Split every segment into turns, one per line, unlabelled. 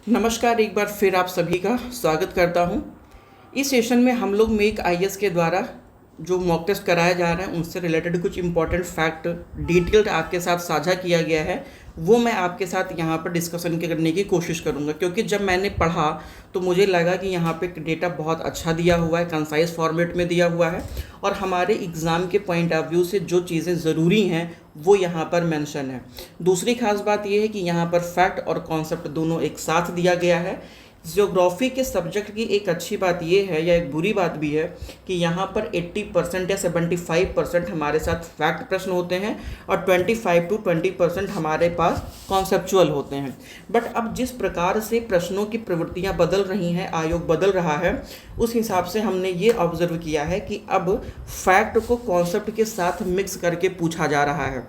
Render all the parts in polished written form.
नमस्कार, एक बार फिर आप सभी का स्वागत करता हूं। इस सेशन में हम लोग मेक आईएएस के द्वारा जो मॉक टेस्ट कराया जा रहा है उनसे रिलेटेड कुछ इंपॉर्टेंट फैक्ट डिटेल्ड आपके साथ साझा किया गया है, वो मैं आपके साथ यहाँ पर डिस्कशन करने की कोशिश करूँगा। क्योंकि जब मैंने पढ़ा तो मुझे लगा कि यहाँ पे डेटा बहुत अच्छा दिया हुआ है, कंसाइज फॉर्मेट में दिया हुआ है और हमारे एग्ज़ाम के पॉइंट ऑफ व्यू से जो चीज़ें ज़रूरी हैं वो यहाँ पर मेंशन है। दूसरी खास बात ये है कि यहाँ पर फैक्ट और कॉन्सेप्ट दोनों एक साथ दिया गया है। ज्योग्राफी के सब्जेक्ट की एक अच्छी बात ये है या एक बुरी बात भी है कि यहाँ पर 80% या 75% हमारे साथ फैक्ट प्रश्न होते हैं और 25 to 20% हमारे पास कॉन्सेप्चुअल होते हैं। बट अब जिस प्रकार से प्रश्नों की प्रवृत्तियाँ बदल रही हैं, आयोग बदल रहा है, उस हिसाब से हमने ये ऑब्जर्व किया है कि अब फैक्ट को कॉन्सेप्ट के साथ मिक्स करके पूछा जा रहा है।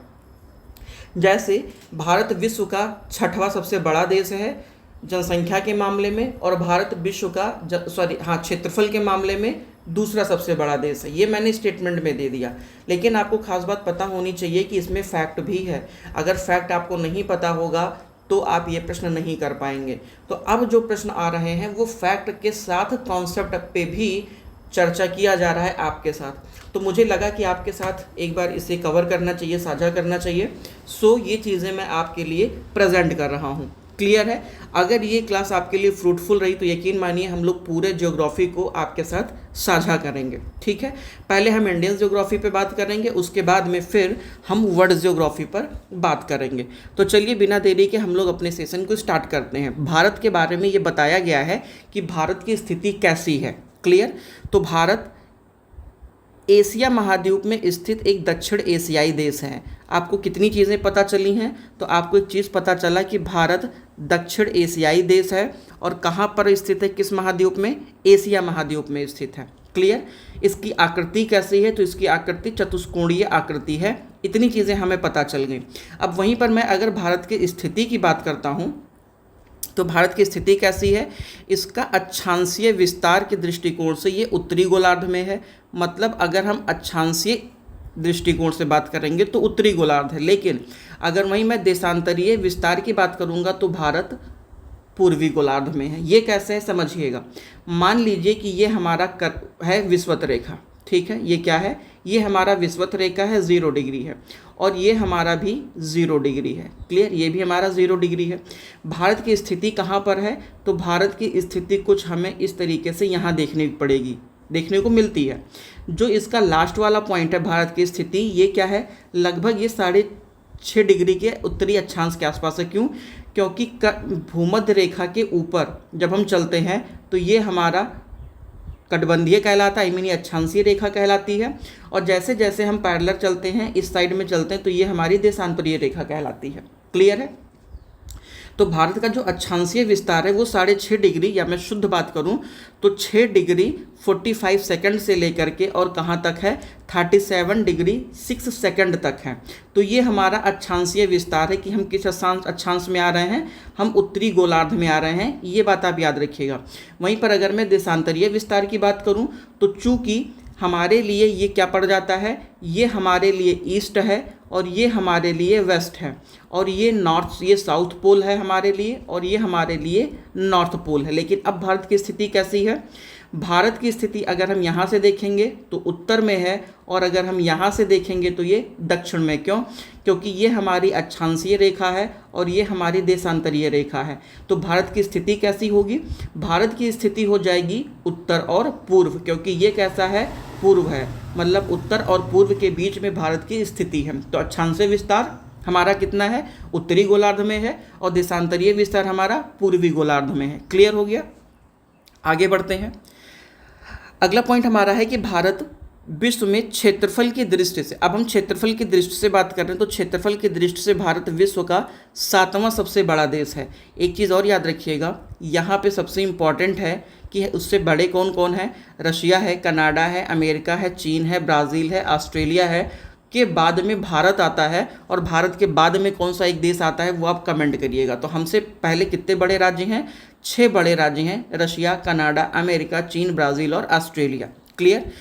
जैसे भारत विश्व का 6वां सबसे बड़ा देश है जनसंख्या के मामले में, और भारत विश्व का क्षेत्रफल के मामले में दूसरा सबसे बड़ा देश है। ये मैंने स्टेटमेंट में दे दिया, लेकिन आपको खास बात पता होनी चाहिए कि इसमें फैक्ट भी है। अगर फैक्ट आपको नहीं पता होगा तो आप ये प्रश्न नहीं कर पाएंगे। तो अब जो प्रश्न आ रहे हैं वो फैक्ट के साथ कॉन्सेप्ट पे भी चर्चा किया जा रहा है आपके साथ। तो मुझे लगा कि आपके साथ एक बार इसे कवर करना चाहिए, साझा करना चाहिए। सो ये चीज़ें मैं आपके लिए प्रेजेंट कर रहा हूँ। क्लियर है? अगर ये क्लास आपके लिए फ्रूटफुल रही तो यकीन मानिए हम लोग पूरे ज्योग्राफी को आपके साथ साझा करेंगे। ठीक है, पहले हम इंडियन ज्योग्राफी पे बात करेंगे, उसके बाद में फिर हम वर्ल्ड ज्योग्राफी पर बात करेंगे। तो चलिए बिना देरी के हम लोग अपने सेशन को स्टार्ट करते हैं। भारत के बारे में ये बताया गया है कि भारत की स्थिति कैसी है। क्लियर? तो भारत एशिया महाद्वीप में स्थित एक दक्षिण एशियाई देश है। आपको कितनी चीज़ें पता चली हैं? तो आपको एक चीज़ पता चला कि भारत दक्षिण एशियाई देश है और कहाँ पर स्थित है, किस महाद्वीप में? एशिया महाद्वीप में स्थित है। क्लियर? इसकी आकृति कैसी है? तो इसकी आकृति चतुष्कोणीय आकृति है। इतनी चीज़ें हमें पता चल गई। अब वहीं पर मैं अगर भारत की स्थिति की बात करता हूँ तो भारत की स्थिति कैसी है? इसका अक्षांशीय विस्तार के दृष्टिकोण से ये उत्तरी गोलार्ध में है। मतलब अगर हम अक्षांशीय दृष्टिकोण से बात करेंगे तो उत्तरी गोलार्ध है, लेकिन अगर वहीं मैं देशांतरीय विस्तार की बात करूंगा तो भारत पूर्वी गोलार्ध में है। ये कैसे है समझिएगा। मान लीजिए कि ये हमारा है विषुवत रेखा। ठीक है, ये क्या है? ये हमारा विषुवत रेखा है, 0 डिग्री है, और ये हमारा भी 0 डिग्री है। क्लियर? ये भी हमारा 0 डिग्री है। भारत की स्थिति कहाँ पर है? तो भारत की स्थिति कुछ हमें इस तरीके से यहाँ देखने को मिलती है। जो इसका लास्ट वाला पॉइंट है भारत की स्थिति, ये क्या है? लगभग ये 6.5 डिग्री के उत्तरी अक्षांश के आसपास है। क्यों? क्योंकि भूमध्य रेखा के ऊपर जब हम चलते हैं तो ये हमारा कटबंधीय कहलाता है, मीनी अक्षांशीय रेखा कहलाती है, और जैसे जैसे हम पैरेलल चलते हैं, इस साइड में चलते हैं, तो ये हमारी देशांतरीय रेखा कहलाती है। क्लियर है? तो भारत का जो अक्षांशीय विस्तार है वो 6.5 डिग्री, या मैं शुद्ध बात करूं तो 6 डिग्री 45 सेकंड से लेकर के और कहां तक है? 37 डिग्री 6 सेकंड तक है। तो ये हमारा अक्षांशीय विस्तार है कि हम किस अक्षांश में आ रहे हैं, हम उत्तरी गोलार्ध में आ रहे हैं। ये बात आप याद रखिएगा। वहीं पर अगर मैं देशांतरीय विस्तार की बात करूँ तो चूँकि हमारे लिए ये क्या पड़ जाता है, ये हमारे लिए ईस्ट है और ये हमारे लिए वेस्ट है, और ये नॉर्थ, ये साउथ पोल है हमारे लिए, और ये हमारे लिए नॉर्थ पोल है। लेकिन अब भारत की स्थिति कैसी है? भारत की स्थिति अगर हम यहाँ से देखेंगे तो उत्तर में है, और अगर हम यहाँ से देखेंगे तो ये दक्षिण में। क्यों? क्योंकि ये हमारी अक्षांशीय रेखा है और ये हमारी देशांतरीय रेखा है। तो भारत की स्थिति कैसी होगी? भारत की स्थिति हो जाएगी उत्तर और पूर्व, क्योंकि ये कैसा है? पूर्व है। मतलब उत्तर और पूर्व के बीच में भारत की स्थिति है। तो अक्षांशीय विस्तार हमारा कितना है? उत्तरी गोलार्ध में है, और देशांतरीय विस्तार हमारा पूर्वी गोलार्ध में है। क्लियर हो गया? आगे बढ़ते हैं। अगला पॉइंट हमारा है कि भारत विश्व में क्षेत्रफल की दृष्टि से, अब हम क्षेत्रफल की दृष्टि से बात कर रहे हैं, तो क्षेत्रफल की दृष्टि से भारत विश्व का 7वां सबसे बड़ा देश है। एक चीज़ और याद रखिएगा, यहाँ पे सबसे इम्पॉर्टेंट है कि उससे बड़े कौन कौन है? रशिया है, कनाडा है, अमेरिका है, चीन है, ब्राज़ील है, ऑस्ट्रेलिया है, के बाद में भारत आता है, और भारत के बाद में कौन सा एक देश आता है वो आप कमेंट करिएगा। तो हमसे पहले कितने बड़े राज्य हैं? 6 बड़े राज्य हैं, रशिया, कनाडा, अमेरिका, चीन, ब्राज़ील और ऑस्ट्रेलिया। क्लियर?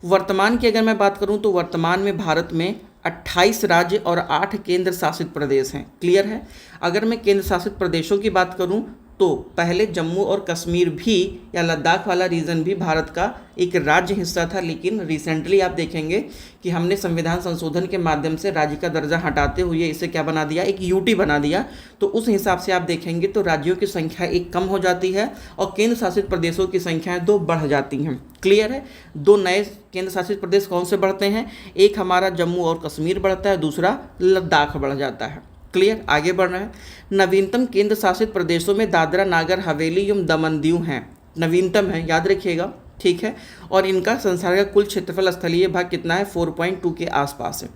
वर्तमान की अगर मैं बात करूं तो वर्तमान में भारत में 28 राज्य और 8 केंद्र शासित प्रदेश हैं। क्लियर है? अगर मैं केंद्र शासित प्रदेशों की बात करूं तो पहले जम्मू और कश्मीर भी या लद्दाख वाला रीजन भी भारत का एक राज्य हिस्सा था, लेकिन रिसेंटली आप देखेंगे कि हमने संविधान संशोधन के माध्यम से राज्य का दर्जा हटाते हुए इसे क्या बना दिया, एक यूटी बना दिया। तो उस हिसाब से आप देखेंगे तो राज्यों की संख्या एक कम हो जाती है और केंद्र शासित प्रदेशों की संख्याएं दो बढ़ जाती हैं। क्लियर है? दो नए केंद्र शासित प्रदेश कौन से बढ़ते हैं? एक हमारा जम्मू और कश्मीर बढ़ता है, दूसरा लद्दाख बढ़ जाता है। क्लियर? आगे बढ़ रहे हैं। नवीनतम केंद्र शासित प्रदेशों में दादरा नागर हवेली एवं दमन दीव हैं, नवीनतम है, याद रखिएगा। ठीक है, और इनका संसार का कुल क्षेत्रफल स्थलीय भाग कितना है? 4.2 के आसपास है।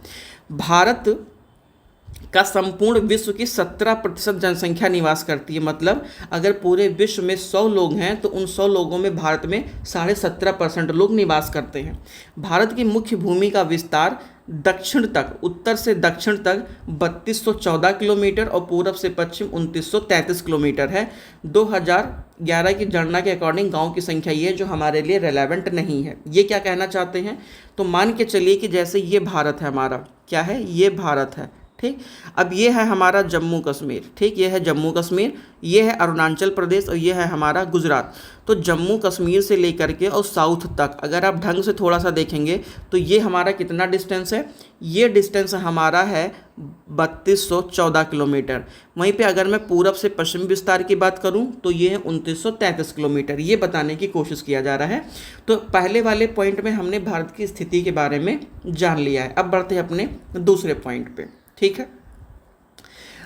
भारत का संपूर्ण विश्व की 17% जनसंख्या निवास करती है। मतलब अगर पूरे विश्व में 100 लोग हैं तो उन 100 लोगों में भारत में 17.5% लोग निवास करते हैं। भारत की मुख्य भूमि का विस्तार दक्षिण तक, उत्तर से दक्षिण तक 3214 किलोमीटर और पूरब से पश्चिम 2933 किलोमीटर है। 2011 की जनगणना के अकॉर्डिंग गांव की संख्या ये है, जो हमारे लिए रेलेवेंट नहीं है। ये क्या कहना चाहते हैं? तो मान के चलिए कि जैसे ये भारत है हमारा, क्या है? ये भारत है। ठीक, अब ये है हमारा जम्मू कश्मीर। ठीक, ये है जम्मू कश्मीर, ये है अरुणाचल प्रदेश और ये है हमारा गुजरात। तो जम्मू कश्मीर से लेकर के और साउथ तक अगर आप ढंग से थोड़ा सा देखेंगे तो ये हमारा कितना डिस्टेंस है? ये डिस्टेंस हमारा है 3214 किलोमीटर। वहीं पे अगर मैं पूरब से पश्चिम विस्तार की बात करूं तो ये है 2933 किलोमीटर। ये बताने की कोशिश किया जा रहा है। तो पहले वाले पॉइंट में हमने भारत की स्थिति के बारे में जान लिया है। अब बढ़ते हैं अपने दूसरे पॉइंट पे। ठीक है,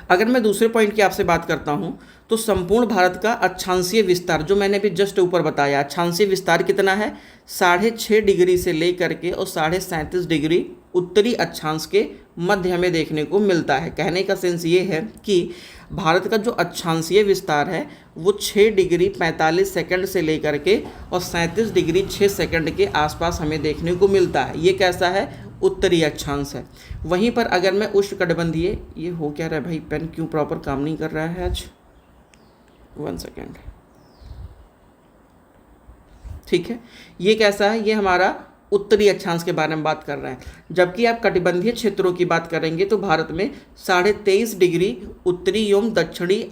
अगर मैं दूसरे पॉइंट की आपसे बात करता हूं तो संपूर्ण भारत का अक्षांशीय विस्तार, जो मैंने अभी जस्ट ऊपर बताया, अक्षांशीय विस्तार कितना है? 6.5 डिग्री से लेकर के और 37.5 डिग्री उत्तरी अक्षांश के मध्य में देखने को मिलता है। कहने का सेंस ये है कि भारत का जो अक्षांशीय विस्तार है वो 6 डिग्री 45 सेकंड से लेकर के और 37 डिग्री 6 सेकंड के आसपास हमें देखने को मिलता है। ये कैसा है? उत्तरी अक्षांश है। वहीं पर अगर मैं उष्णकटिबंधीय, ये हो क्या रहा है भाई, पेन क्यों प्रॉपर काम नहीं कर रहा है आज? 1 सेकेंड। ठीक है, ये कैसा है? ये हमारा उत्तरी अक्षांश के बारे में बात कर रहे हैं। जबकि आप कटिबंधीय क्षेत्रों की बात करेंगे तो भारत में 23.5 डिग्री उत्तरी एवं दक्षिणी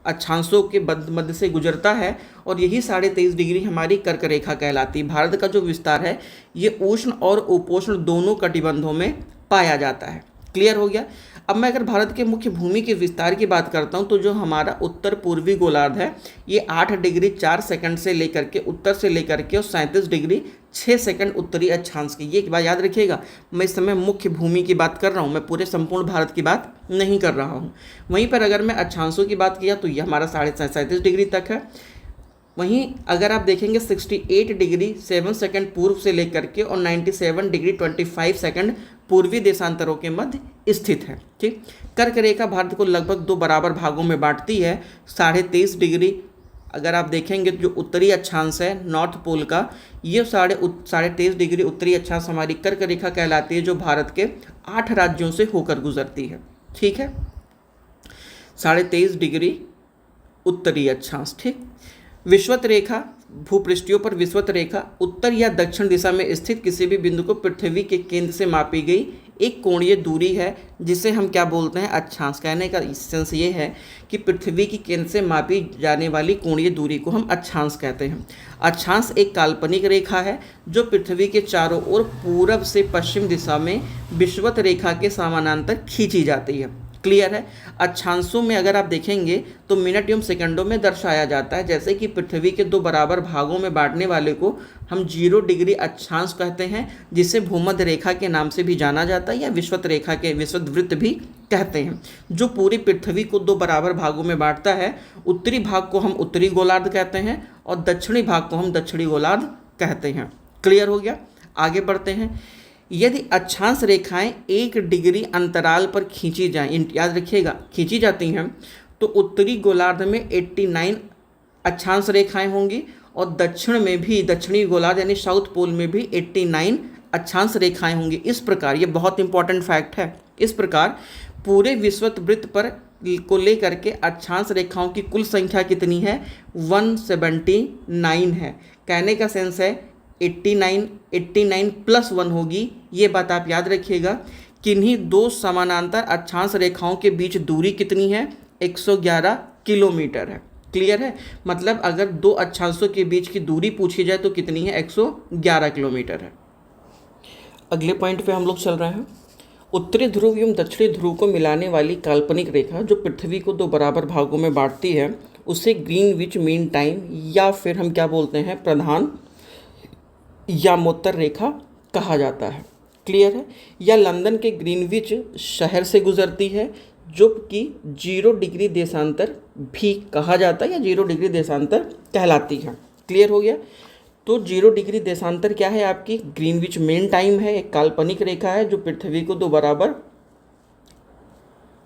अक्षांशों के मध्य से गुजरता है और यही 23.5 डिग्री हमारी कर्क रेखा कहलाती है। भारत का जो विस्तार है ये उष्ण और उपोष्ण दोनों कटिबंधों में पाया जाता है। क्लियर हो गया? अब मैं अगर भारत के मुख्य भूमि के विस्तार की बात करता हूं तो जो हमारा उत्तर पूर्वी गोलार्ध है ये 8 डिग्री 4 सेकंड से लेकर के उत्तर से लेकर के और 37 डिग्री 6 सेकंड उत्तरी अक्षांश की। ये एक बात याद रखिएगा, मैं इस समय मुख्य भूमि की बात कर रहा हूँ, मैं पूरे संपूर्ण भारत की बात नहीं कर रहा हूँ। वहीं पर अगर मैं अक्षांशों की बात किया तो ये हमारा 37.5 डिग्री तक है। वहीं अगर आप देखेंगे 68 डिग्री 7 सेकंड पूर्व से लेकर के और 97 डिग्री 25 सेकंड पूर्वी देशांतरों के मध्य स्थित है। ठीक, कर्क रेखा भारत को लगभग 2 बराबर भागों में बांटती है। 23.5 डिग्री अगर आप देखेंगे जो उत्तरी अक्षांश है नॉर्थ पोल का, ये 23.5 डिग्री उत्तरी अक्षांश हमारी कर्क रेखा कहलाती है, जो भारत के 8 राज्यों से होकर गुजरती है। ठीक है, 23.5 डिग्री उत्तरी अक्षांश। ठीक, विषुवत रेखा, भूपृष्ठों पर विषुवत रेखा उत्तर या दक्षिण दिशा में स्थित किसी भी बिंदु को पृथ्वी के केंद्र से मापी गई एक कोणीय दूरी है, जिसे हम क्या बोलते हैं? अक्षांश। कहने का सेंस ये है कि पृथ्वी की केंद्र से मापी जाने वाली कोणीय दूरी को हम अक्षांश कहते हैं। अक्षांश एक काल्पनिक रेखा है जो पृथ्वी के चारों ओर पूरब से पश्चिम दिशा में विषुवत रेखा के समानांतर खींची जाती है। क्लियर है? अक्षांशों में अगर आप देखेंगे तो मिनट एवं सेकंडों में दर्शाया जाता है। जैसे कि पृथ्वी के 2 बराबर भागों में बांटने वाले को हम 0 डिग्री अक्षांश कहते हैं, जिसे भूमध्य रेखा के नाम से भी जाना जाता है या विषुवत रेखा के विषुवत वृत्त भी कहते हैं, जो पूरी पृथ्वी को 2 बराबर भागों में बांटता है। उत्तरी भाग को हम उत्तरी गोलार्ध कहते हैं और दक्षिणी भाग को हम दक्षिणी गोलार्ध कहते हैं। क्लियर हो गया? आगे बढ़ते हैं। यदि अक्षांश रेखाएं 1 डिग्री अंतराल पर खींची जाएं, याद रखिएगा खींची जाती हैं, तो उत्तरी गोलार्ध में 89 अक्षांश रेखाएं होंगी और दक्षिण में भी, दक्षिणी गोलार्ध यानी साउथ पोल में भी 89 अक्षांश रेखाएं होंगी। इस प्रकार, ये बहुत इंपॉर्टेंट फैक्ट है, इस प्रकार पूरे विषुवत वृत्त पर को लेकर के अक्षांश रेखाओं की कुल संख्या कितनी है? 179 है। कहने का सेंस है 89 प्लस 1 होगी। ये बात आप याद रखिएगा। किन्हीं 2 समानांतर अक्षांश रेखाओं के बीच दूरी कितनी है? 111 किलोमीटर है। क्लियर है। मतलब अगर दो अक्षांशों के बीच की दूरी पूछी जाए तो कितनी है, 111 किलोमीटर है। अगले पॉइंट पे हम लोग चल रहे हैं। उत्तरी ध्रुव एवं दक्षिणी ध्रुव को मिलाने वाली काल्पनिक रेखा जो पृथ्वी को दो बराबर भागों में बांटती है उसे ग्रीनविच मीन टाइम या फिर हम क्या बोलते हैं, प्रधान यामोत्तर रेखा कहा जाता है। क्लियर है। यह लंदन के ग्रीनविच शहर से गुजरती है जो कि 0 डिग्री देशांतर भी कहा जाता है या 0 डिग्री देशांतर कहलाती है। क्लियर हो गया। तो 0 डिग्री देशांतर क्या है, आपकी ग्रीनविच मेन टाइम है, एक काल्पनिक रेखा है जो पृथ्वी को दो बराबर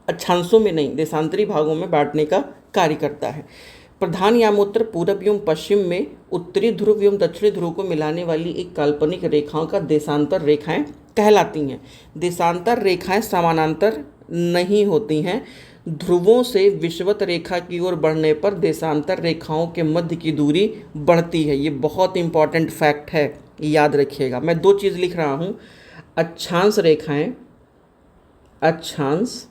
अक्षांशों में नहीं देशांतरी भागों में बांटने का कार्य करता है। प्रधान यामोत्तर पूरब एवं पश्चिम में उत्तरी ध्रुव एवं दक्षिणी ध्रुव को मिलाने वाली एक काल्पनिक रेखाओं का देशांतर रेखाएं कहलाती हैं। देशांतर रेखाएं समानांतर नहीं होती हैं। ध्रुवों से विषुवत रेखा की ओर बढ़ने पर देशांतर रेखाओं के मध्य की दूरी बढ़ती है। ये बहुत इंपॉर्टेंट फैक्ट है, याद रखिएगा। मैं दो चीज़ लिख रहा हूँ, अक्षांश रेखाएं, अक्षांश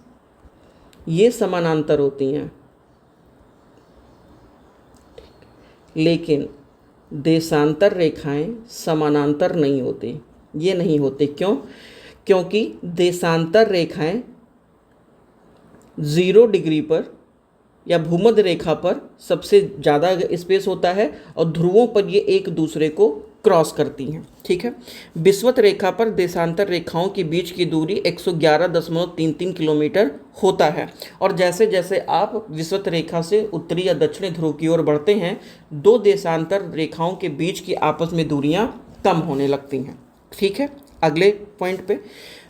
ये समानांतर होती हैं लेकिन देशांतर रेखाएं समानांतर नहीं होती। ये नहीं होते क्यों? क्योंकि देशांतर रेखाएं 0 डिग्री पर या भूमध्य रेखा पर सबसे ज़्यादा स्पेस होता है और ध्रुवों पर ये एक दूसरे को क्रॉस करती हैं। ठीक है। विषुवत रेखा पर देशांतर रेखाओं के बीच की दूरी 111.33 किलोमीटर होता है और जैसे जैसे आप विषुवत रेखा से उत्तरी या दक्षिणी ध्रुव की ओर बढ़ते हैं, दो देशांतर रेखाओं के बीच की आपस में दूरियां कम होने लगती हैं। ठीक है। अगले पॉइंट पे,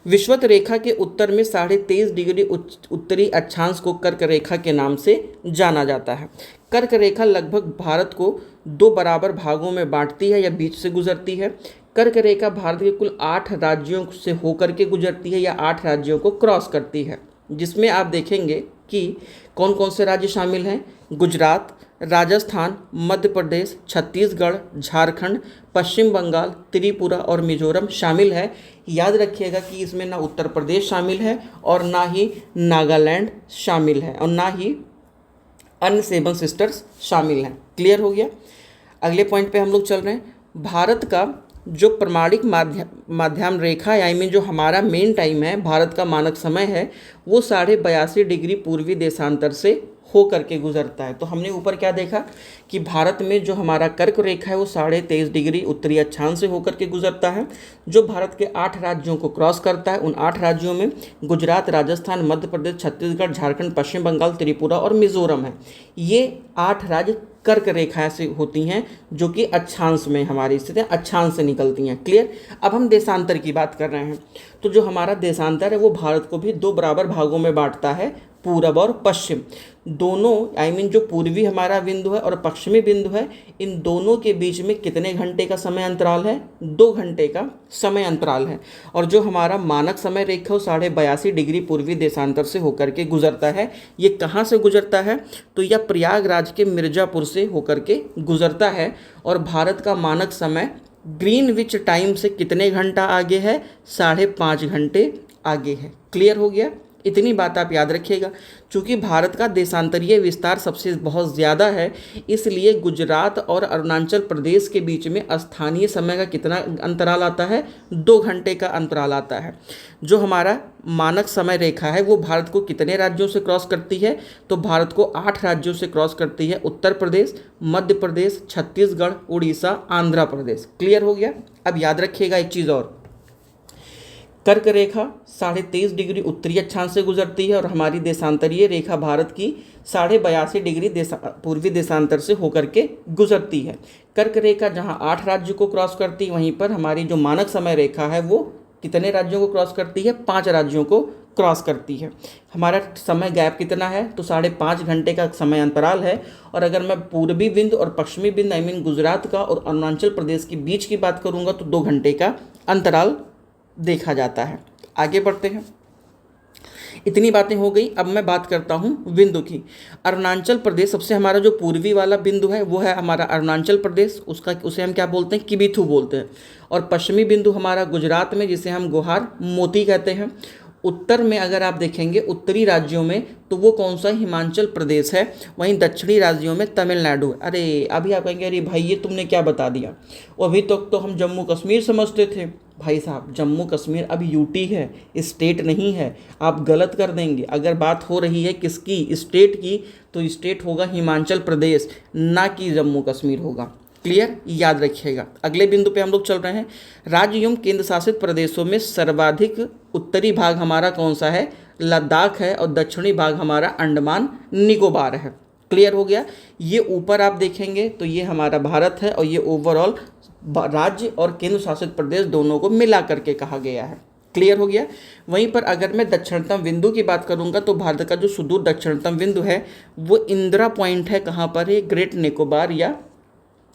विषुवत रेखा के उत्तर में 23.5 डिग्री उत्तरी अक्षांश को कर्क रेखा के नाम से जाना जाता है। कर्क रेखा लगभग भारत को दो बराबर भागों में बांटती है या बीच से गुजरती है। कर्क रेखा भारत के कुल 8 राज्यों से होकर के गुजरती है या 8 राज्यों को क्रॉस करती है, जिसमें आप देखेंगे कि कौन कौन से राज्य शामिल हैं। गुजरात, राजस्थान, मध्य प्रदेश, छत्तीसगढ़, झारखंड, पश्चिम बंगाल, त्रिपुरा और मिजोरम शामिल है। याद रखिएगा कि इसमें ना उत्तर प्रदेश शामिल है और ना ही नागालैंड शामिल है और ना ही अन्य 7 सिस्टर्स शामिल हैं। क्लियर हो गया। अगले पॉइंट पे हम लोग चल रहे हैं। भारत का जो प्रमाणिक माध्याम रेखा यानी जो हमारा मेन टाइम है, भारत का मानक समय है, वो 82.5 डिग्री पूर्वी देशांतर से हो करके गुजरता है। तो हमने ऊपर क्या देखा कि भारत में जो हमारा कर्क रेखा है वो 23.5 डिग्री उत्तरी अक्षांश से होकर के गुजरता है, जो भारत के 8 राज्यों को क्रॉस करता है। उन 8 राज्यों में गुजरात, राजस्थान, मध्य प्रदेश, छत्तीसगढ़, झारखंड, पश्चिम बंगाल, त्रिपुरा और मिजोरम है। ये 8 राज्य कर्क रेखा से होती हैं जो कि अक्षांश में हमारी स्थिति अक्षांश से निकलती हैं। क्लियर। अब हम देशांतर की बात कर रहे हैं। तो जो हमारा देशांतर है वो भारत को भी दो बराबर भागों में बांटता है, पूरब और पश्चिम दोनों। जो पूर्वी हमारा बिंदु है और पश्चिमी बिंदु है, इन दोनों के बीच में कितने घंटे का समय अंतराल है? 2 घंटे का समय अंतराल है। और जो हमारा मानक समय रेखा वो 82.5 डिग्री पूर्वी देशांतर से होकर के गुजरता है। ये कहाँ से गुजरता है? तो यह प्रयागराज के मिर्ज़ापुर से होकर के गुजरता है और भारत का मानक समय ग्रीनविच टाइम से कितने घंटा आगे है? 5.5 घंटे आगे है। क्लियर हो गया। इतनी बात आप याद रखिएगा। चूँकि भारत का देशांतरीय विस्तार सबसे बहुत ज़्यादा है, इसलिए गुजरात और अरुणाचल प्रदेश के बीच में स्थानीय समय का कितना अंतराल आता है? 2 घंटे का अंतराल आता है। जो हमारा मानक समय रेखा है वो भारत को कितने राज्यों से क्रॉस करती है? तो भारत को 8 राज्यों से क्रॉस करती है, उत्तर प्रदेश, मध्य प्रदेश, छत्तीसगढ़, उड़ीसा, आंध्र प्रदेश। क्लियर हो गया। अब याद रखिएगा एक चीज़ और, कर्क रेखा 23.5 डिग्री उत्तरी अक्षांश से गुजरती है और हमारी देशांतरीय रेखा भारत की 82.5 डिग्री पूर्वी देशांतर से होकर के गुजरती है। कर्क रेखा जहां 8 राज्यों को क्रॉस करती है, वहीं पर हमारी जो मानक समय रेखा है वो कितने राज्यों को क्रॉस करती है? 5 राज्यों को क्रॉस करती है। हमारा समय गैप कितना है? तो 5.5 घंटे का समय अंतराल है। और अगर मैं पूर्वी बिंदु और पश्चिमी बिंदु गुजरात का और अरुणाचल प्रदेश के बीच की बात करूँगा तो 2 घंटे का अंतराल देखा जाता है। आगे बढ़ते हैं। इतनी बातें हो गई। अब मैं बात करता हूँ बिंदु की। अरुणाचल प्रदेश सबसे हमारा जो पूर्वी वाला बिंदु है वो है हमारा अरुणाचल प्रदेश, उसे हम क्या बोलते हैं? किबिथु बोलते हैं। और पश्चिमी बिंदु हमारा गुजरात में, जिसे हम गोहार मोती कहते हैं, उत्तर में अगर आप देखेंगे उत्तरी राज्यों में तो वो कौन सा, हिमाचल प्रदेश है। वहीं दक्षिणी राज्यों में तमिलनाडु है। अरे अभी आप कहेंगे अरे भाई ये तुमने क्या बता दिया, अभी तक तो हम जम्मू कश्मीर समझते थे। भाई साहब जम्मू कश्मीर अब यूटी है, स्टेट नहीं है, आप गलत कर देंगे। अगर बात हो रही है किसकी, स्टेट की, तो स्टेट होगा हिमाचल प्रदेश, ना कि जम्मू कश्मीर होगा। क्लियर, याद रखिएगा। अगले बिंदु पे हम लोग चल रहे हैं। राज्य एवं केंद्र शासित प्रदेशों में सर्वाधिक उत्तरी भाग हमारा कौन सा है, लद्दाख है, और दक्षिणी भाग हमारा अंडमान निकोबार है। क्लियर हो गया। ये ऊपर आप देखेंगे तो ये हमारा भारत है, और ये ओवरऑल राज्य और केंद्र शासित प्रदेश दोनों को मिला करके कहा गया है। क्लियर हो गया। वहीं पर अगर मैं दक्षिणतम बिंदु की बात करूंगा तो भारत का जो सुदूर दक्षिणतम बिंदु है वो इंदिरा पॉइंट है। कहाँ पर है, ग्रेट निकोबार या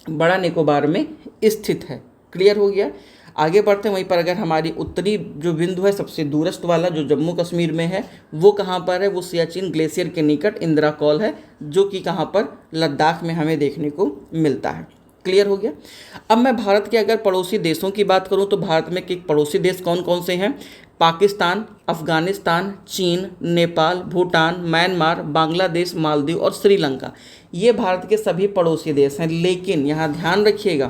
बड़ा निकोबार में स्थित है। क्लियर हो गया। आगे बढ़ते हैं। वहीं पर अगर हमारी उत्तरी जो बिंदु है सबसे दूरस्थ वाला जो जम्मू कश्मीर में है वो कहाँ पर है, वो सियाचिन ग्लेशियर के निकट इंदिरा कॉल है, जो कि कहाँ पर, लद्दाख में हमें देखने को मिलता है। क्लियर हो गया। अब मैं भारत के अगर पड़ोसी देशों की बात करूं तो भारत में के पड़ोसी देश कौन कौन से हैं, पाकिस्तान, अफगानिस्तान, चीन, नेपाल, भूटान, म्यांमार, बांग्लादेश, मालदीव और श्रीलंका। ये भारत के सभी पड़ोसी देश हैं। लेकिन यहाँ ध्यान रखिएगा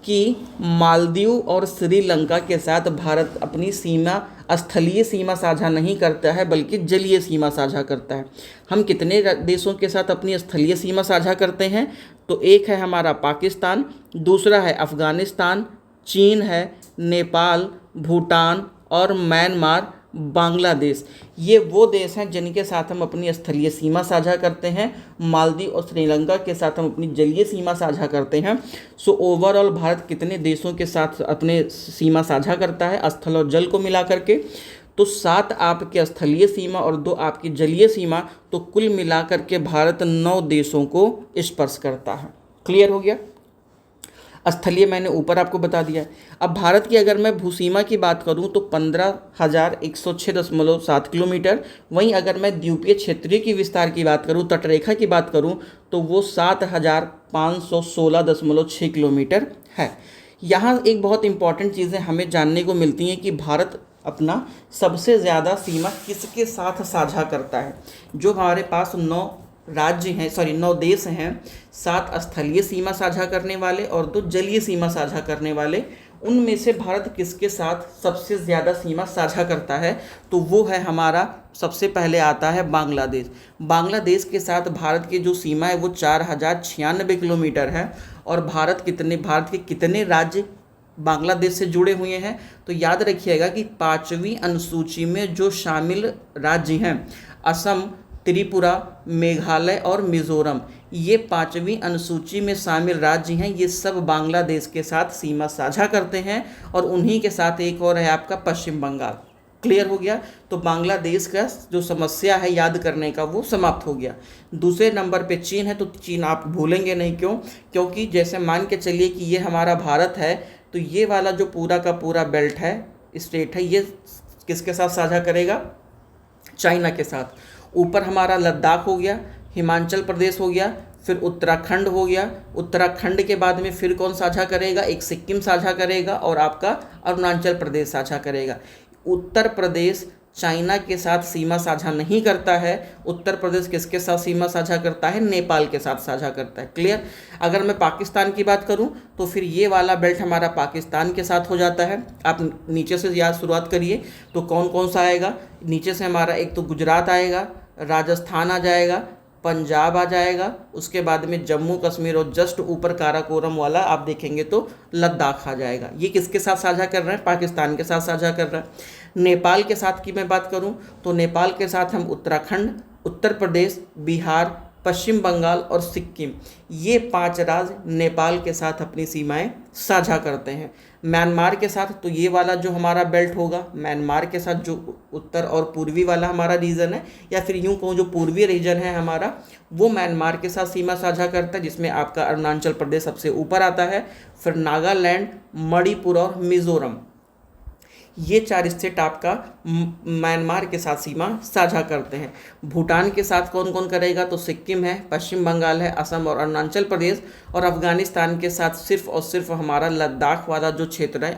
कि मालदीव और श्रीलंका के साथ भारत अपनी सीमा, स्थलीय सीमा साझा नहीं करता है बल्कि जलीय सीमा साझा करता है। हम कितने देशों के साथ अपनी स्थलीय सीमा साझा करते हैं, तो एक है हमारा पाकिस्तान, दूसरा है अफगानिस्तान, चीन है, नेपाल, भूटान और म्यांमार, बांग्लादेश। ये वो देश हैं जिनके साथ हम अपनी स्थलीय सीमा साझा करते हैं। मालदीव और श्रीलंका के साथ हम अपनी जलीय सीमा साझा करते हैं। सो ओवरऑल भारत कितने देशों के साथ अपने सीमा साझा करता है, स्थल और जल को मिला करके, तो 7 आपके स्थलीय सीमा और 2 आपकी जलीय सीमा, तो कुल मिलाकर के भारत 9 देशों को स्पर्श करता है। क्लियर हो गया। स्थलीय मैंने ऊपर आपको बता दिया। अब भारत की अगर मैं भूसीमा की बात करूं तो 15,106.7 किलोमीटर। वहीं अगर मैं द्वीपीय क्षेत्रीय की विस्तार की बात करूं, तटरेखा की बात करूं, तो वो 7,516.6 किलोमीटर है। यहाँ एक बहुत इंपॉर्टेंट चीज़ें हमें जानने को मिलती हैं कि भारत अपना सबसे ज़्यादा सीमा किसके साथ साझा करता है। जो हमारे पास 9 राज्य हैं, 9 देश हैं, 7 स्थलीय सीमा साझा करने वाले और 2 जलीय सीमा साझा करने वाले, उनमें से भारत किसके साथ सबसे ज़्यादा सीमा साझा करता है, तो वो है हमारा, सबसे पहले आता है बांग्लादेश। बांग्लादेश के साथ भारत की जो सीमा है वो 4,096 किलोमीटर है। और भारत के कितने राज्य बांग्लादेश से जुड़े हुए हैं, तो याद रखिएगा कि 5वीं अनुसूची में जो शामिल राज्य हैं, असम, त्रिपुरा, मेघालय और मिजोरम, ये 5वीं अनुसूची में शामिल राज्य हैं। ये सब बांग्लादेश के साथ सीमा साझा करते हैं। और उन्हीं के साथ एक और है आपका पश्चिम बंगाल। क्लियर हो गया। तो बांग्लादेश का जो समस्या है याद करने का वो समाप्त हो गया। दूसरे नंबर पे चीन है। तो चीन आप भूलेंगे नहीं, क्यों, क्योंकि जैसे मान के चलिए कि ये हमारा भारत है, तो ये वाला जो पूरा का पूरा बेल्ट है, स्टेट है, ये किसके साथ साझा करेगा, चाइना के साथ। ऊपर हमारा लद्दाख हो गया, हिमाचल प्रदेश हो गया, फिर उत्तराखंड हो गया। उत्तराखंड के बाद में फिर कौन साझा करेगा, एक सिक्किम साझा करेगा और आपका अरुणाचल प्रदेश साझा करेगा। उत्तर प्रदेश चाइना के साथ सीमा साझा नहीं करता है। उत्तर प्रदेश किसके साथ सीमा साझा करता है, नेपाल के साथ साझा करता है। क्लियर। अगर मैं पाकिस्तान की बात करूं तो फिर ये वाला बेल्ट हमारा पाकिस्तान के साथ हो जाता है। आप नीचे से याद शुरुआत करिए तो कौन कौन सा आएगा। नीचे से हमारा एक तो गुजरात आएगा, राजस्थान आ जाएगा, पंजाब आ जाएगा, उसके बाद में जम्मू कश्मीर और जस्ट ऊपर काराकोरम वाला आप देखेंगे तो लद्दाख आ जाएगा। ये किसके साथ साझा कर रहे हैं, पाकिस्तान के साथ साझा कर रहे हैं। नेपाल के साथ की मैं बात करूं तो नेपाल के साथ हम उत्तराखंड, उत्तर प्रदेश, बिहार, पश्चिम बंगाल और सिक्किम, ये 5 राज्य नेपाल के साथ अपनी सीमाएं साझा करते हैं। म्यांमार के साथ तो ये वाला जो हमारा बेल्ट होगा, म्यांमार के साथ जो उत्तर और पूर्वी वाला हमारा रीजन है, या फिर यूं कहूँ जो पूर्वी रीजन है हमारा, वो म्यांमार के साथ सीमा साझा करता है, जिसमें आपका अरुणाचल प्रदेश सबसे ऊपर आता है। फिर नागालैंड, मणिपुर और मिजोरम, ये 4 स्टेट आपका म्यांमार के साथ सीमा साझा करते हैं। भूटान के साथ कौन कौन करेगा, तो सिक्किम है, पश्चिम बंगाल है, असम और अरुणाचल प्रदेश। और अफगानिस्तान के साथ सिर्फ और सिर्फ हमारा लद्दाख वाला जो क्षेत्र है,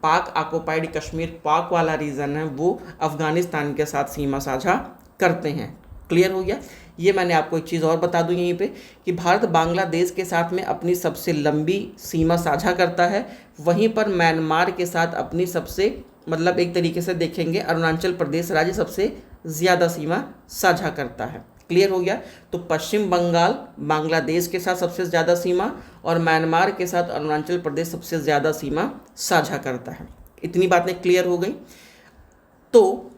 पाक ऑक्युपाइड कश्मीर, पाक वाला रीजन है, वो अफगानिस्तान के साथ सीमा साझा करते हैं। क्लियर हो गया। ये मैंने आपको एक चीज़ और बता दूं यहीं पे कि भारत बांग्लादेश के साथ में अपनी सबसे लंबी सीमा साझा करता है, वहीं पर म्यांमार के साथ अपनी सबसे, मतलब एक तरीके से देखेंगे अरुणाचल प्रदेश राज्य सबसे ज़्यादा सीमा साझा करता है। क्लियर हो गया। तो पश्चिम बंगाल बांग्लादेश के साथ सबसे ज़्यादा सीमा और म्यांमार के साथ अरुणाचल प्रदेश सबसे ज़्यादा सीमा साझा करता है। इतनी बातें क्लियर हो गई। तो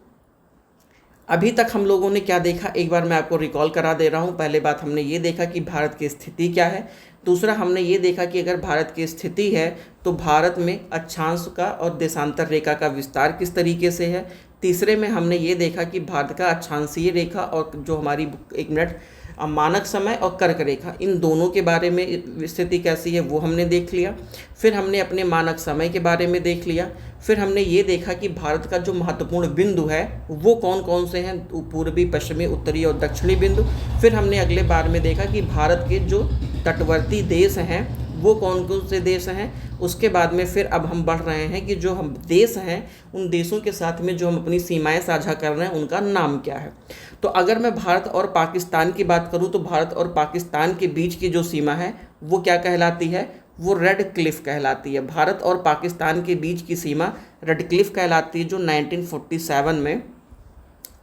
अभी तक हम लोगों ने क्या देखा, एक बार मैं आपको रिकॉल करा दे रहा हूँ। पहले बात हमने ये देखा कि भारत की स्थिति क्या है। दूसरा हमने ये देखा कि अगर भारत की स्थिति है तो भारत में अक्षांश का और देशांतर रेखा का विस्तार किस तरीके से है। तीसरे में हमने ये देखा कि भारत का अक्षांशीय रेखा और जो हमारी, एक मिनट, मानक समय और कर्क रेखा, इन दोनों के बारे में स्थिति कैसी है वो हमने देख लिया। फिर हमने अपने मानक समय के बारे में देख लिया। फिर हमने ये देखा कि भारत का जो महत्वपूर्ण बिंदु है वो कौन कौन से हैं, पूर्वी, पश्चिमी, उत्तरी और दक्षिणी बिंदु। फिर हमने अगले बार में देखा कि भारत के जो तटवर्ती देश हैं वो कौन कौन से देश हैं। उसके बाद में फिर अब हम बढ़ रहे हैं कि जो हम देश हैं उन देशों के साथ में जो हम अपनी सीमाएं साझा कर रहे हैं उनका नाम क्या है। तो अगर मैं भारत और पाकिस्तान की बात करूं तो भारत और पाकिस्तान के बीच की जो सीमा है वो क्या कहलाती है, वो रेड क्लिफ कहलाती है। भारत और पाकिस्तान के बीच की सीमा रेड क्लिफ कहलाती है, जो 1947 में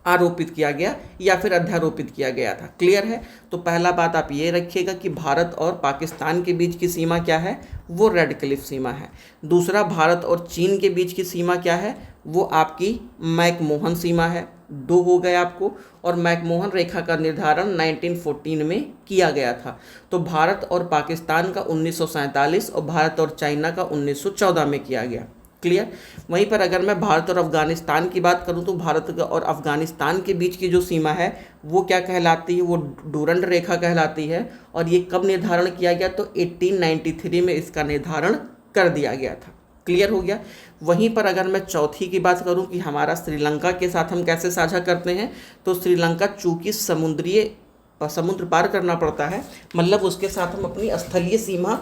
आरोपित किया गया या फिर अध्यारोपित किया गया था। क्लियर है। तो पहला बात आप ये रखिएगा कि भारत और पाकिस्तान के बीच की सीमा क्या है, वो रेड क्लिफ सीमा है। दूसरा, भारत और चीन के बीच की सीमा क्या है, वो आपकी मैकमोहन सीमा है। 2 हो गए आपको। और मैकमोहन रेखा का निर्धारण 1914 में किया गया था। तो भारत और पाकिस्तान का 1947 और भारत और चाइना का 1914 में किया गया। क्लियर। वहीं पर अगर मैं भारत और अफगानिस्तान की बात करूं तो भारत और अफगानिस्तान के बीच की जो सीमा है वो क्या कहलाती है, वो डूरंड रेखा कहलाती है। और ये कब निर्धारण किया गया, तो 1893 में इसका निर्धारण कर दिया गया था। क्लियर हो गया। वहीं पर अगर मैं चौथी की बात करूं कि हमारा श्रीलंका के साथ हम कैसे साझा करते हैं, तो श्रीलंका चूंकि समुद्र पार करना पड़ता है, मतलब उसके साथ हम अपनी स्थलीय सीमा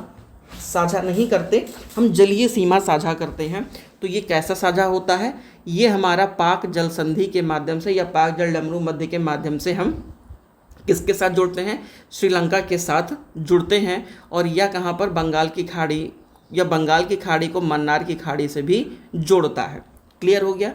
साझा नहीं करते, हम जलीय सीमा साझा करते हैं। तो ये कैसा साझा होता है, ये हमारा पाक जल संधि के माध्यम से या पाक जल डमरू मध्य के माध्यम से हम किसके साथ जुड़ते हैं, श्रीलंका के साथ जुड़ते हैं। और यह कहाँ पर, बंगाल की खाड़ी या बंगाल की खाड़ी को मन्नार की खाड़ी से भी जोड़ता है। क्लियर हो गया।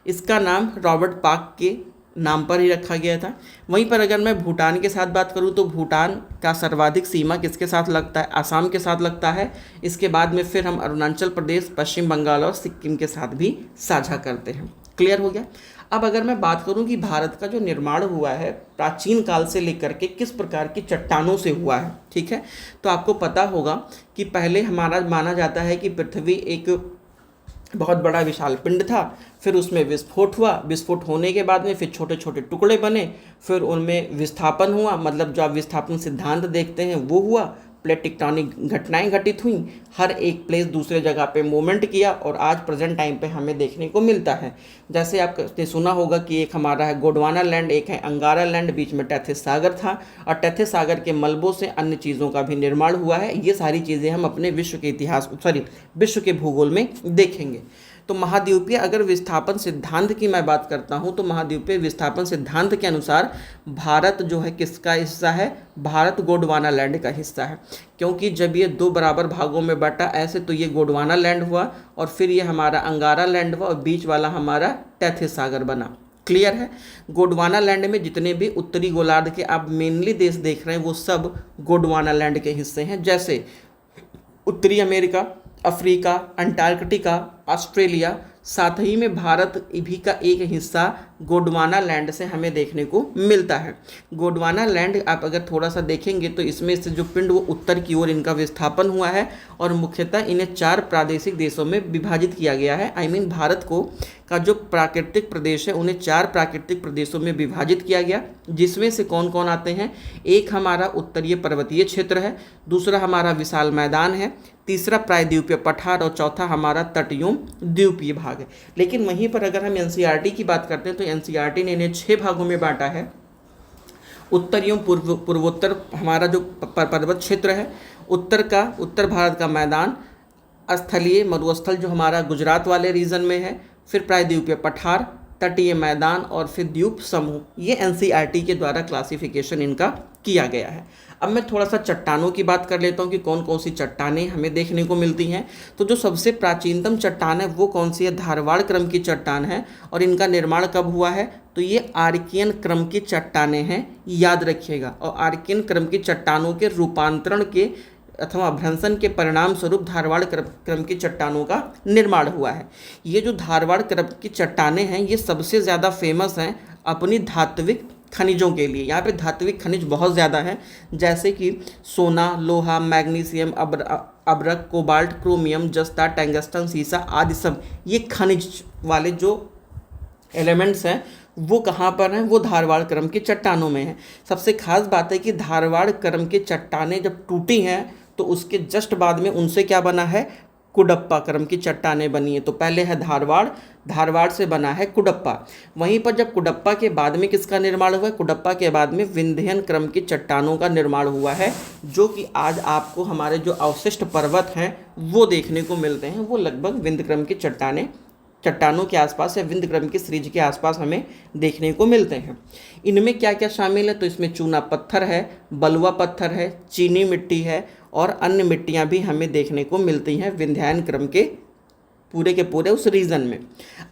इसका नाम रॉबर्ट पाक के नाम पर ही रखा गया था। वहीं पर अगर मैं भूटान के साथ बात करूं तो भूटान का सर्वाधिक सीमा किसके साथ लगता है, आसाम के साथ लगता है। इसके बाद में फिर हम अरुणाचल प्रदेश, पश्चिम बंगाल और सिक्किम के साथ भी साझा करते हैं। क्लियर हो गया। अब अगर मैं बात करूं कि भारत का जो निर्माण हुआ है प्राचीन काल से लेकर के किस प्रकार की चट्टानों से हुआ है, ठीक है, तो आपको पता होगा कि पहले हमारा माना जाता है कि पृथ्वी एक बहुत बड़ा विशाल पिंड था, फिर उसमें विस्फोट हुआ, विस्फोट होने के बाद में फिर छोटे छोटे टुकड़े बने, फिर उनमें विस्थापन हुआ, मतलब जो आप विस्थापन सिद्धांत देखते हैं वो हुआ, प्लेट टेक्टोनिक घटनाएं घटित हुई, हर एक प्लेस दूसरे जगह पे मूवमेंट किया और आज प्रेजेंट टाइम पे हमें देखने को मिलता है। जैसे आपने सुना होगा कि एक हमारा है गोंडवाना लैंड, एक है अंगारा लैंड, बीच में टेथिस सागर था और टेथिस सागर के मलबों से अन्य चीज़ों का भी निर्माण हुआ है। ये सारी चीज़ें हम अपने विश्व के भूगोल में देखेंगे। तो महाद्वीपीय अगर विस्थापन सिद्धांत की मैं बात करता हूं तो महाद्वीपीय विस्थापन सिद्धांत के अनुसार भारत जो है किसका हिस्सा है, भारत गोंडवाना लैंड का हिस्सा है। क्योंकि जब ये 2 बराबर भागों में बटा ऐसे, तो ये गोंडवाना लैंड हुआ और फिर ये हमारा अंगारा लैंड हुआ और बीच वाला हमारा टेथिस सागर बना। क्लियर है। गोंडवाना लैंड में जितने भी उत्तरी गोलार्ध के आप मेनली देश देख रहे हैं वो सब गोंडवाना लैंड के हिस्से हैं, जैसे उत्तरी अमेरिका, अफ्रीका, अंटार्कटिका, ऑस्ट्रेलिया, साथ ही में भारत भी का एक हिस्सा गोंडवाना लैंड से हमें देखने को मिलता है। गोंडवाना लैंड आप अगर थोड़ा सा देखेंगे तो इसमें से जो पिंड वो उत्तर की ओर इनका विस्थापन हुआ है और मुख्यतः इन्हें 4 प्रादेशिक देशों में विभाजित किया गया है। भारत को का जो प्राकृतिक प्रदेश है उन्हें 4 प्राकृतिक प्रदेशों में विभाजित किया गया, जिसमें से कौन कौन आते हैं, एक हमारा उत्तरीय पर्वतीय क्षेत्र है, दूसरा हमारा विशाल मैदान है, तीसरा प्रायद्वीपीय पठार और चौथा हमारा तटीय द्वीपीय भाग है। लेकिन वहीं पर अगर हम एनसीईआरटी की बात करते हैं तो एनसीईआरटी ने इन्हें 6 भागों में बांटा है। उत्तर एवं पूर्वोत्तर हमारा जो पर्वत क्षेत्र है, उत्तर भारत का मैदान, स्थलीय मरुस्थल जो हमारा गुजरात वाले रीजन में है, फिर प्रायद्वीपीय पठार, तटीय मैदान और फिर द्वीप समूह। ये एनसीईआरटी के द्वारा क्लासिफिकेशन इनका किया गया है। अब मैं थोड़ा सा चट्टानों की बात कर लेता हूँ कि कौन कौन सी चट्टानें हमें देखने को मिलती हैं। तो जो सबसे प्राचीनतम चट्टान है वो कौन सी है? धारवाड़ क्रम की चट्टान है। और इनका निर्माण कब हुआ है? तो ये आर्कियन क्रम की चट्टानें हैं, याद रखिएगा। और आर्कियन क्रम की चट्टानों के रूपांतरण के अथवा अभ्रंशन के परिणाम स्वरूप धारवाड़ क्रम की चट्टानों का निर्माण हुआ है। ये जो धारवाड़ क्रम की चट्टानें हैं ये सबसे ज़्यादा फेमस हैं अपनी धात्विक खनिजों के लिए। यहाँ पे धात्विक खनिज बहुत ज़्यादा हैं, जैसे कि सोना, लोहा, मैग्नीशियम, अब्रक, कोबाल्ट, क्रोमियम, जस्ता, टंगस्टन, सीसा आदि सब ये खनिज वाले जो एलिमेंट्स हैं वो कहाँ पर हैं? वो धारवाड़ क्रम की चट्टानों में हैं। सबसे खास बात है कि धारवाड़ क्रम की चट्टानें जब टूटी हैं तो उसके जस्ट बाद में उनसे क्या बना है? कुडप्पा क्रम की चट्टानें बनी है। तो पहले है धारवाड़, धारवाड़ से बना है कुडप्पा। वहीं पर जब कुडप्पा के बाद में किसका निर्माण हुआ है? कुडप्पा के बाद में विंध्यन क्रम की चट्टानों का निर्माण हुआ है, जो कि आज आपको हमारे जो अवशिष्ट पर्वत हैं वो देखने को मिलते हैं। वो लगभग विंध्य क्रम की चट्टानों के आसपास या विंध्य क्रम की श्रेणी के आसपास हमें देखने को मिलते हैं। इनमें क्या क्या शामिल है? तो इसमें चूना पत्थर है, बलुआ पत्थर है, चीनी मिट्टी है और अन्य मिट्टियां भी हमें देखने को मिलती हैं विंध्यायन क्रम के पूरे के पूरे उस रीजन में।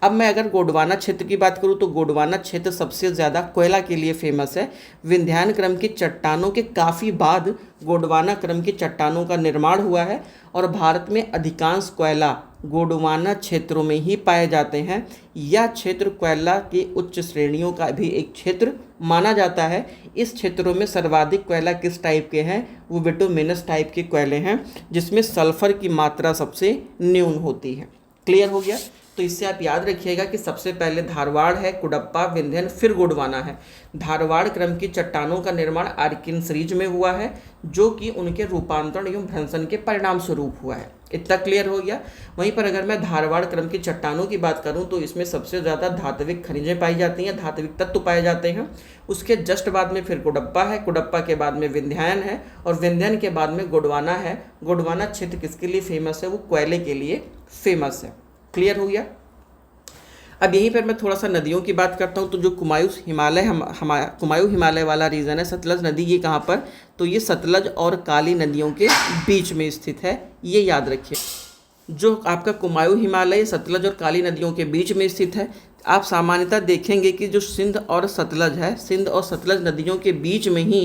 अब मैं अगर गोंडवाना क्षेत्र की बात करूं तो गोंडवाना क्षेत्र सबसे ज़्यादा कोयला के लिए फेमस है। विंध्यायन क्रम की चट्टानों के काफ़ी बाद गोंडवाना क्रम की चट्टानों का निर्माण हुआ है और भारत में अधिकांश कोयला गोंडवाना क्षेत्रों में ही पाए जाते हैं। यह क्षेत्र कोयला की उच्च श्रेणियों का भी एक क्षेत्र माना जाता है। इस क्षेत्रों में सर्वाधिक कोयला किस टाइप के हैं? वो बिटुमिनस टाइप के कोयले हैं, जिसमें सल्फर की मात्रा सबसे न्यून होती है। क्लियर हो गया? तो इससे आप याद रखिएगा कि सबसे पहले धारवाड़ है, कुडप्पा, विंध्यन, फिर गोंडवाना है। धारवाड़ क्रम की चट्टानों का निर्माण आर्कियन सीरीज में हुआ है, जो कि उनके रूपांतरण एवं भ्रंशन के परिणाम स्वरूप हुआ है। इतना क्लियर हो गया? वहीं पर अगर मैं धारवाड़ क्रम की चट्टानों की बात करूं तो इसमें सबसे ज़्यादा धात्विक खनिजें पाई जाती हैं, धात्विक तत्व पाए जाते हैं। उसके जस्ट बाद में फिर कुडप्पा है, कुडप्पा के बाद में विंध्यायन है और विंध्यन के बाद में गोंडवाना है। गोंडवाना क्षेत्र किसके लिए फेमस है? वो कोयले के लिए फेमस है। क्लियर हो गया? अब यहीं पर मैं थोड़ा सा नदियों की बात करता हूँ। तो जो कुमायूं हिमालय वाला रीजन है, सतलज नदी, ये कहाँ पर? तो ये सतलज और काली नदियों के बीच में स्थित है, ये याद रखिए। जो आपका कुमायूं हिमालय सतलज और काली नदियों के बीच में स्थित है। आप सामान्यतः देखेंगे कि जो सिंध और सतलज है, सिंध और सतलज नदियों के बीच में ही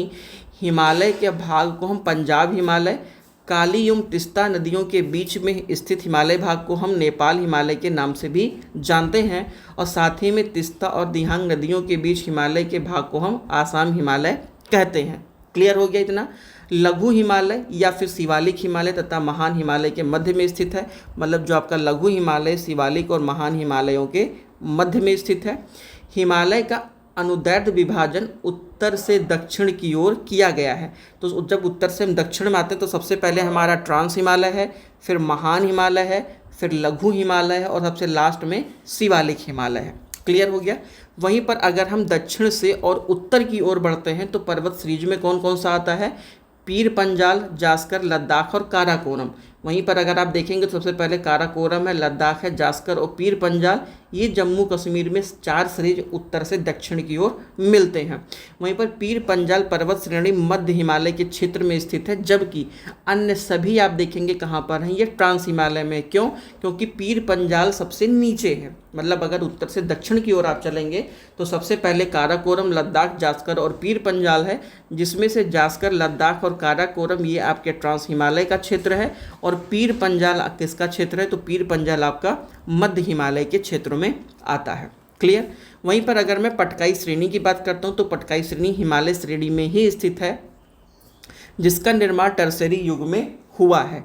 हिमालय के भाग को हम पंजाब हिमालय, काली एवं तिस्ता नदियों के बीच में स्थित हिमालय भाग को हम नेपाल हिमालय के नाम से भी जानते हैं और साथ ही में तिस्ता और दिहांग नदियों के बीच हिमालय के भाग को हम आसाम हिमालय कहते हैं। क्लियर हो गया इतना? लघु हिमालय या फिर शिवालिक हिमालय तथा महान हिमालय के मध्य में स्थित है। मतलब जो आपका लघु हिमालय शिवालिक और महान हिमालयों के मध्य में स्थित है। हिमालय का अनुदैर्ध्य विभाजन उत्तर से दक्षिण की ओर किया गया है। तो जब उत्तर से हम दक्षिण में आते हैं तो सबसे पहले हमारा ट्रांस हिमालय है, फिर महान हिमालय है, फिर लघु हिमालय है और सबसे लास्ट में शिवालिक हिमालय है। क्लियर हो गया? वहीं पर अगर हम दक्षिण से और उत्तर की ओर बढ़ते हैं तो पर्वत श्रेणी में कौन कौन सा आता है? पीर पंजाल, जास्कर, लद्दाख और काराकोरम। वहीं पर अगर आप देखेंगे तो सबसे पहले काराकोरम है, लद्दाख है, जास्कर और पीर पंजाल, ये जम्मू कश्मीर में 4 श्रेणी उत्तर से दक्षिण की ओर मिलते हैं। वहीं पर पीर पंजाल पर्वत श्रेणी मध्य हिमालय के क्षेत्र में स्थित है, जबकि अन्य सभी आप देखेंगे कहाँ पर हैं? ये ट्रांस हिमालय में। क्यों? क्योंकि पीर पंजाल सबसे नीचे है। मतलब अगर उत्तर से दक्षिण की ओर आप चलेंगे तो सबसे पहले काराकोरम, लद्दाख, जास्कर और पीर पंजाल है, जिसमें से जास्कर, लद्दाख और काराकोरम ये आपके ट्रांस हिमालय का क्षेत्र है और पीर पंजाल किसका क्षेत्र है? तो पीर पंजाल आपका मध्य हिमालय के क्षेत्रों में आता है। क्लियर? वहीं पर अगर मैं पटकाई श्रेणी की बात करता हूँ तो पटकाई श्रेणी हिमालय श्रेणी में ही स्थित है, जिसका निर्माण टर्शियरी युग में हुआ है।